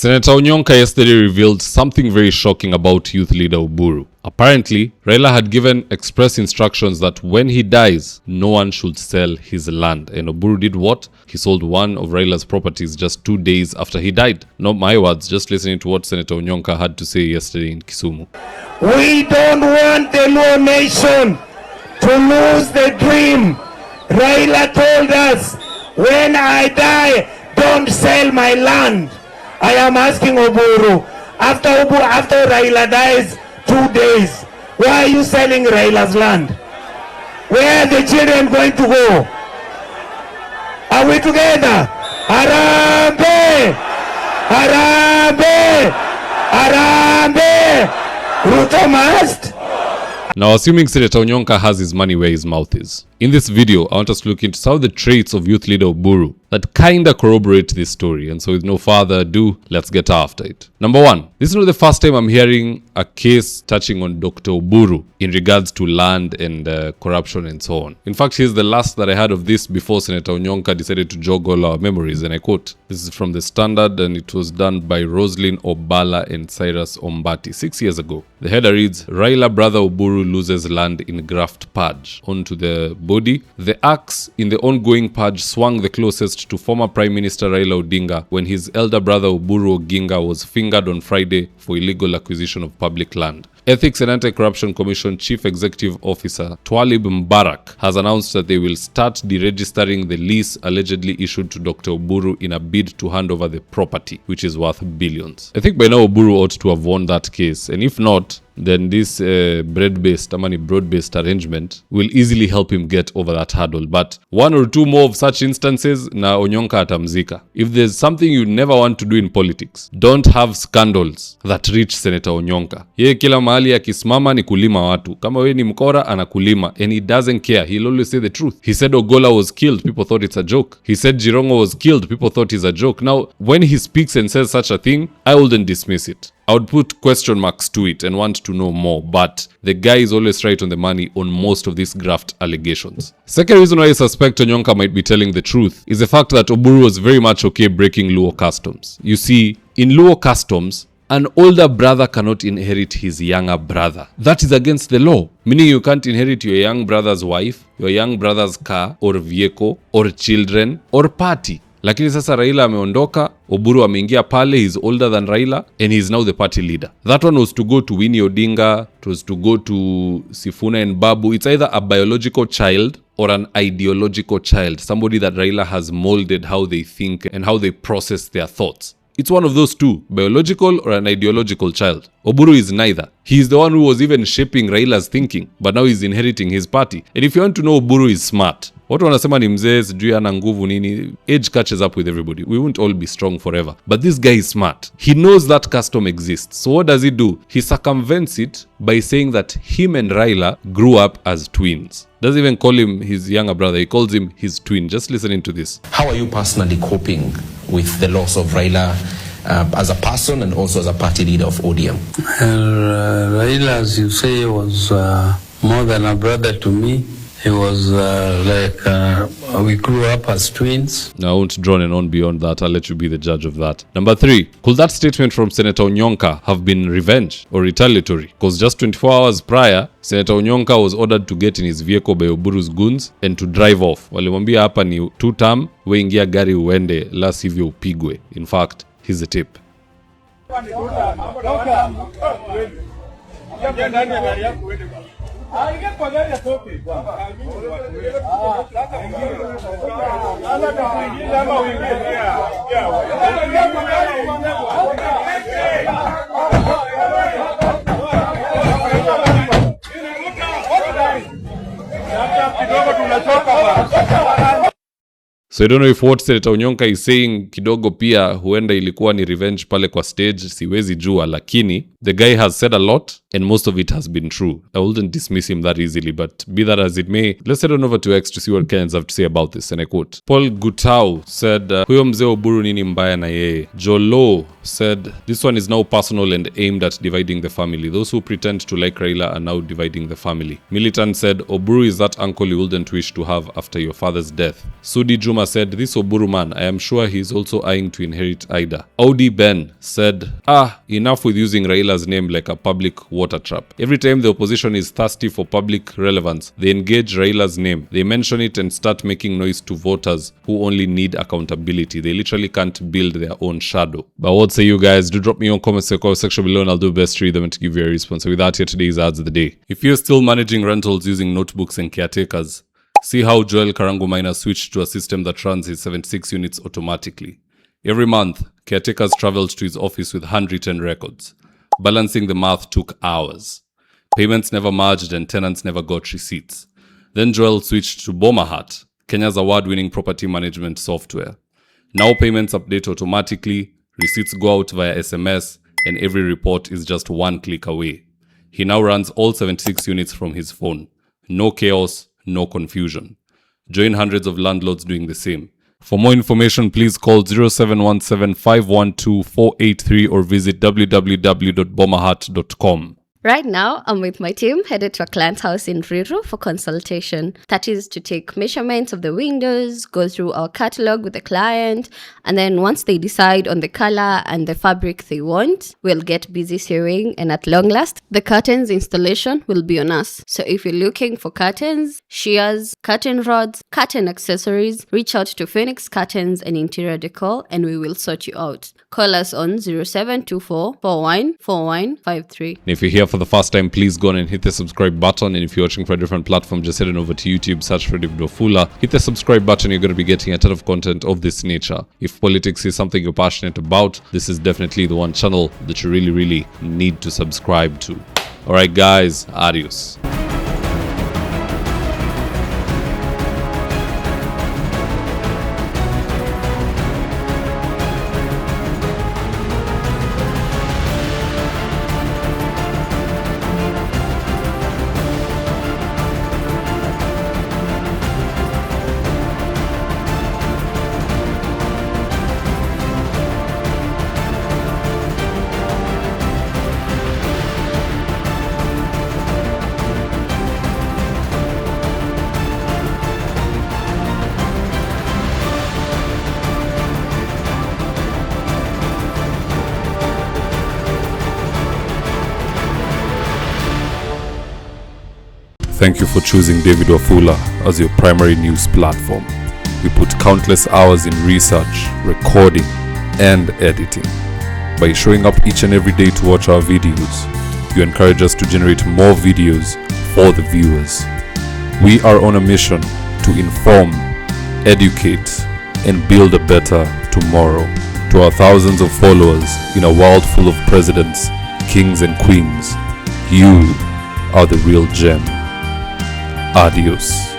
Senator Onyonka yesterday revealed something very shocking about youth leader Oburu. Apparently, Raila had given express instructions that when he dies, no one should sell his land. And Oburu did what? He sold one of Raila's properties just 2 days after he died. Not my words, just listening to what Senator Onyonka had to say yesterday in Kisumu. We don't want the Luo nation to lose the dream. Raila told us, when I die, don't sell my land. I am asking Oburu, after Raila dies 2 days, why are you selling Raila'S land? Where are the children going to go? Are we together? Harambe! Harambe! Harambe! Ruto must! Now, assuming Senator Onyonka has his money where his mouth is, in this video, I want us to look into some of the traits of youth leader Oburu that kinda corroborate this story. And so with no further ado, let's get after it. Number one, this is not the first time I'm hearing a case touching on Dr. Oburu in regards to land and corruption and so on. In fact, here's the last that I heard of this before Senator Onyonka decided to jog all our memories, and I quote, this is from The Standard and it was done by Roslyn Obala and Cyrus Ombati 6 years ago. The header reads, Raila brother Oburu loses land in graft purge. Onto the body, the axe in the ongoing purge swung the closest to former Prime Minister Raila Odinga when his elder brother Oburu Oginga was fingered on Friday for illegal acquisition of public land. Ethics and Anti-Corruption Commission Chief Executive Officer Twalib Mbarak has announced that they will start deregistering the lease allegedly issued to Dr. Oburu in a bid to hand over the property, which is worth billions. I think by now Oburu ought to have won that case, and if not, then this broad-based arrangement will easily help him get over that hurdle. But one or two more of such instances, na Onyonka atamzika. If there's something you never want to do in politics, don't have scandals that reach Senator Onyonka. Yeye kila mahali akisimama ni kulima watu. Kama we ni mkora, anakulima. And he doesn't care. He'll always say the truth. He said Ogola was killed. People thought it's a joke. He said Jirongo was killed. People thought it's a joke. Now, when he speaks and says such a thing, I wouldn't dismiss it. I would put question marks to it and want to know more, but the guy is always right on the money on most of these graft allegations. Second reason why I suspect Onyonka might be telling the truth is the fact that Oburu was very much okay breaking Luo customs. You see, in Luo customs, an older brother cannot inherit his younger brother. That is against the law, meaning you can't inherit your young brother's wife, your young brother's car or vehicle or children or party. Lakini sasa Raila ameondoka, Oburu ameingia pale, he's older than Raila and he's now the party leader. That one was to go to Winnie Odinga, it was to go to Sifuna and Babu. It's either a biological child or an ideological child, somebody that Raila has molded how they think and how they process their thoughts. It's one of those two, biological or an ideological child. Oburu is neither. He's the one who was even shaping Raila's thinking, but now he's inheriting his party. And if you want to know, Oburu is smart. Watu wanasema ni mzee, sijui ana nguvu nini. Age catches up with everybody. We won't all be strong forever. But this guy is smart. He knows that custom exists. So what does he do? He circumvents it by saying that him and Raila grew up as twins. Doesn't even call him his younger brother. He calls him his twin. Just listening to this. How are you personally coping with the loss of Raila as a person and also as a party leader of ODM? Raila, as you say, was more than a brother to me. He was we grew up as twins. Now, I won't drone on beyond that. I'll let you be the judge of that. Number 3, could that statement from Senator Onyonka have been revenge or retaliatory? Because just 24 hours prior, Senator Onyonka was ordered to get in his vehicle by Oburu's goons and to drive off. Walimwambia hapa ni 2-term, we ingia gari uende, la sivyo upigwe. In fact, here's the tip. So I don't know if what Senator Onyonka is saying kidogo pia huenda ilikuwa ni revenge pale kwa stage, siwezi jua, lakini the guy has said a lot and most of it has been true. I wouldn't dismiss him that easily, but be that as it may, let's head on over to X to see what Kenyans have to say about this. And I quote, Paul Gutau said, huyo mzee Oburu nini mbaya na yeye. Jolo said, this one is now personal and aimed at dividing the family. Those who pretend to like Raila are now dividing the family. Militant said, Oburu is that uncle you wouldn't wish to have after your father's death. Sudi Juma Juma said, this Oburu man, I am sure he is also eyeing to inherit Ida. Audi Ben said, enough with using Raila'S name like a public water trap. Every time the opposition is thirsty for public relevance, they engage Raila'S name. They mention it and start making noise to voters who only need accountability. They literally can't build their own shadow. But what say you guys? Do drop me your comments in the section below and I'll do best to read them and to give you a response. So with that, here today's ads of the day. If you're still managing rentals using notebooks and caretakers, see how Joel Karango Miner switched to a system that runs his 76 units automatically. Every month, caretakers traveled to his office with handwritten records. Balancing the math took hours. Payments never merged and tenants never got receipts. Then Joel switched to Bomahat, Kenya's award-winning property management software. Now payments update automatically, receipts go out via SMS, and every report is just one click away. He now runs all 76 units from his phone. No chaos, no confusion. Join hundreds of landlords doing the same. For more information, please call 0717 512 483 or visit www.bomahat.com. Right now, I'm with my team headed to a client's house in Ruiru for consultation. That is to take measurements of the windows, go through our catalog with the client, and then once they decide on the color and the fabric they want, we'll get busy sewing, and at long last, the curtains installation will be on us. So if you're looking for curtains, shears, curtain rods, curtain accessories, reach out to Phoenix Curtains and Interior Decor and we will sort you out. Call us on 0724 414153. If you're here for the first time, please go on and hit the subscribe button. And if you're watching for a different platform, just head on over to YouTube, search for David Wafula. Hit the subscribe button. You're going to be getting a ton of content of this nature. If politics is something you're passionate about, this is definitely the one channel that you really need to subscribe to. Alright guys, adios. Thank you for choosing David Wafula as your primary news platform. We put countless hours in research, recording, and editing. By showing up each and every day to watch our videos, you encourage us to generate more videos for the viewers. We are on a mission to inform, educate, and build a better tomorrow. To our thousands of followers in a world full of presidents, kings, and queens, you are the real gem. Adios.